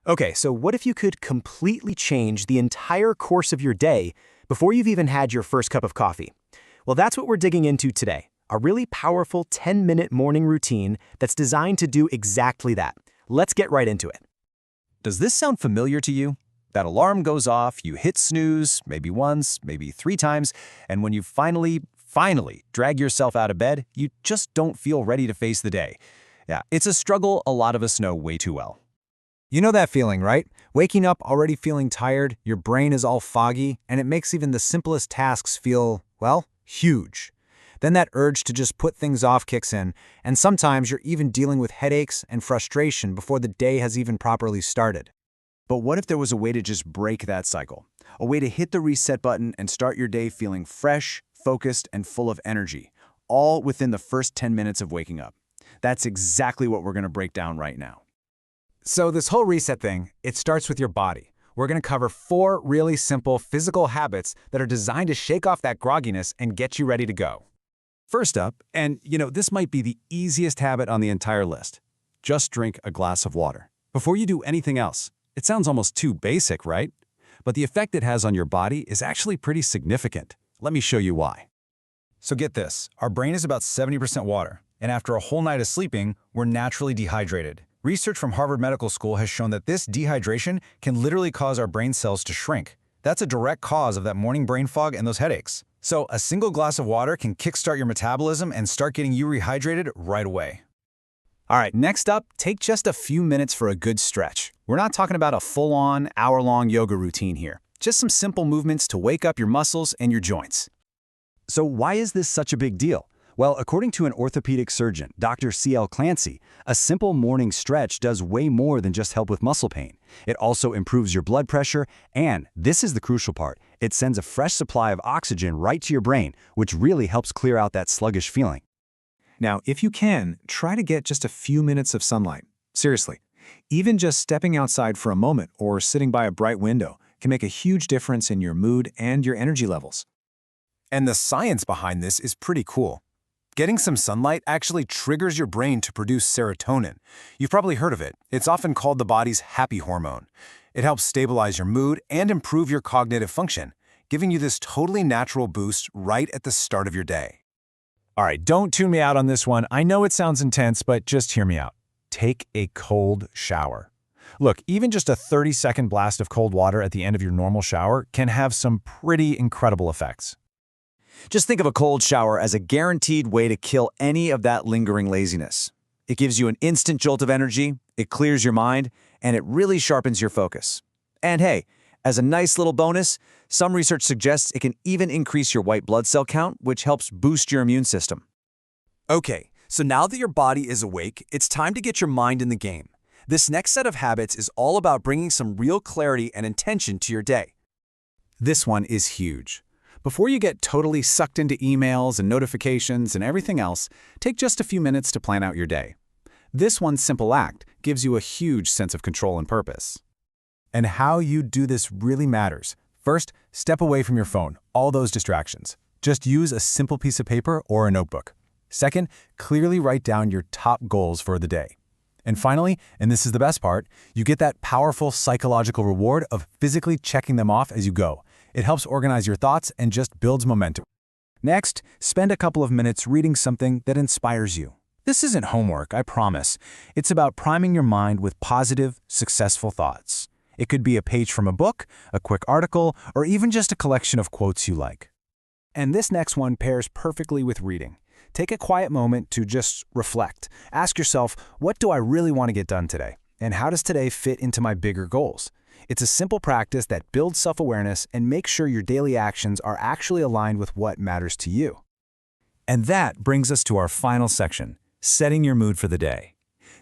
Okay, so what if you could completely change the entire course of your day before you've even had your first cup of coffee? Well, that's what we're digging into today. A really powerful 10-minute morning routine that's designed to do exactly that. Let's get right into it. Does this sound familiar to you? That alarm goes off, you hit snooze, maybe once, maybe 3 times, and when you finally drag yourself out of bed, you just don't feel ready to face the day. Yeah, it's a struggle a lot of us know way too well. You know that feeling, right? Waking up already feeling tired, your brain is all foggy, and it makes even the simplest tasks feel, well, huge. Then that urge to just put things off kicks in, and sometimes you're even dealing with headaches and frustration before the day has even properly started. But what if there was a way to just break that cycle? A way to hit the reset button and start your day feeling fresh, focused, and full of energy, all within the first 10 minutes of waking up. That's exactly what we're going to break down right now. So this whole reset thing, it starts with your body. We're going to cover 4 really simple physical habits that are designed to shake off that grogginess and get you ready to go. First up, and this might be the easiest habit on the entire list. Just drink a glass of water before you do anything else. It sounds almost too basic, right? But the effect it has on your body is actually pretty significant. Let me show you why. So get this, our brain is about 70% water, and after a whole night of sleeping, we're naturally dehydrated. Research from Harvard Medical School has shown that this dehydration can literally cause our brain cells to shrink. That's a direct cause of that morning brain fog and those headaches. So a single glass of water can kickstart your metabolism and start getting you rehydrated right away. All right, next up, take just a few minutes for a good stretch. We're not talking about a full-on, hour-long yoga routine here. Just some simple movements to wake up your muscles and your joints. So why is this such a big deal? Well, according to an orthopedic surgeon, Dr. C.L. Clancy, a simple morning stretch does way more than just help with muscle pain. It also improves your blood pressure, and this is the crucial part, it sends a fresh supply of oxygen right to your brain, which really helps clear out that sluggish feeling. Now, if you can, try to get just a few minutes of sunlight. Seriously, even just stepping outside for a moment or sitting by a bright window can make a huge difference in your mood and your energy levels. And the science behind this is pretty cool. Getting some sunlight actually triggers your brain to produce serotonin. You've probably heard of it. It's often called the body's happy hormone. It helps stabilize your mood and improve your cognitive function, giving you this totally natural boost right at the start of your day. All right, don't tune me out on this one. I know it sounds intense, but just hear me out. Take a cold shower. Look, even just a 30-second blast of cold water at the end of your normal shower can have some pretty incredible effects. Just think of a cold shower as a guaranteed way to kill any of that lingering laziness. It gives you an instant jolt of energy, it clears your mind, and it really sharpens your focus. And hey, as a nice little bonus, some research suggests it can even increase your white blood cell count, which helps boost your immune system. Okay, so now that your body is awake, it's time to get your mind in the game. This next set of habits is all about bringing some real clarity and intention to your day. This one is huge. Before you get totally sucked into emails and notifications and everything else, take just a few minutes to plan out your day. This one simple act gives you a huge sense of control and purpose. And how you do this really matters. First, step away from your phone, all those distractions. Just use a simple piece of paper or a notebook. Second, clearly write down your top goals for the day. And finally, and this is the best part, you get that powerful psychological reward of physically checking them off as you go. It helps organize your thoughts and just builds momentum. Next, spend a couple of minutes reading something that inspires you. This isn't homework, I promise. It's about priming your mind with positive, successful thoughts. It could be a page from a book, a quick article, or even just a collection of quotes you like. And this next one pairs perfectly with reading. Take a quiet moment to just reflect. Ask yourself, what do I really want to get done today? And how does today fit into my bigger goals? It's a simple practice that builds self-awareness and makes sure your daily actions are actually aligned with what matters to you. And that brings us to our final section, setting your mood for the day.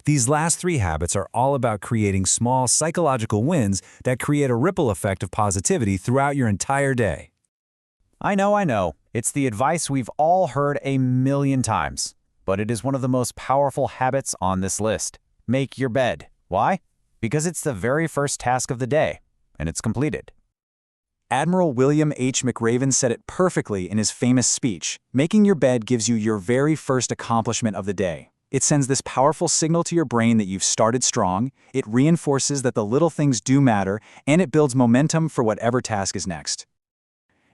These last 3 habits are all about creating small psychological wins that create a ripple effect of positivity throughout your entire day. I know. It's the advice we've all heard a million times, but it is one of the most powerful habits on this list. Make your bed. Why? Because it's the very first task of the day, and it's completed. Admiral William H. McRaven said it perfectly in his famous speech, making your bed gives you your very first accomplishment of the day. It sends this powerful signal to your brain that you've started strong, it reinforces that the little things do matter, and it builds momentum for whatever task is next.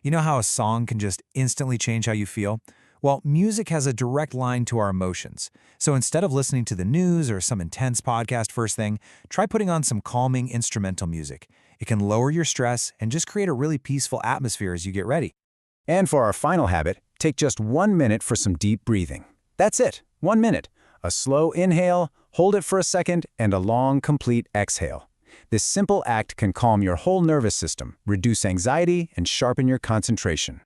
You know how a song can just instantly change how you feel? Well, music has a direct line to our emotions. So instead of listening to the news or some intense podcast first thing, try putting on some calming instrumental music. It can lower your stress and just create a really peaceful atmosphere as you get ready. And for our final habit, take just 1 minute for some deep breathing. That's it, 1 minute. A slow inhale, hold it for a second, and a long, complete exhale. This simple act can calm your whole nervous system, reduce anxiety, and sharpen your concentration.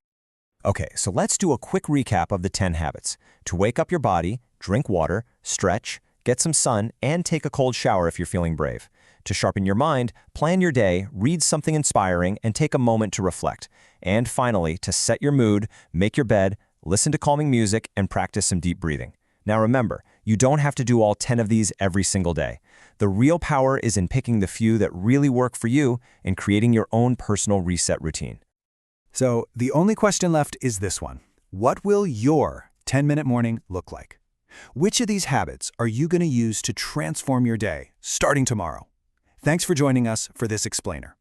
Okay, so let's do a quick recap of the 10 habits. To wake up your body, drink water, stretch, get some sun, and take a cold shower if you're feeling brave. To sharpen your mind, plan your day, read something inspiring, and take a moment to reflect. And finally, to set your mood, make your bed, listen to calming music, and practice some deep breathing. Now remember, you don't have to do all 10 of these every single day. The real power is in picking the few that really work for you and creating your own personal reset routine. So the only question left is this one. What will your 10-minute morning look like? Which of these habits are you going to use to transform your day starting tomorrow? Thanks for joining us for this explainer.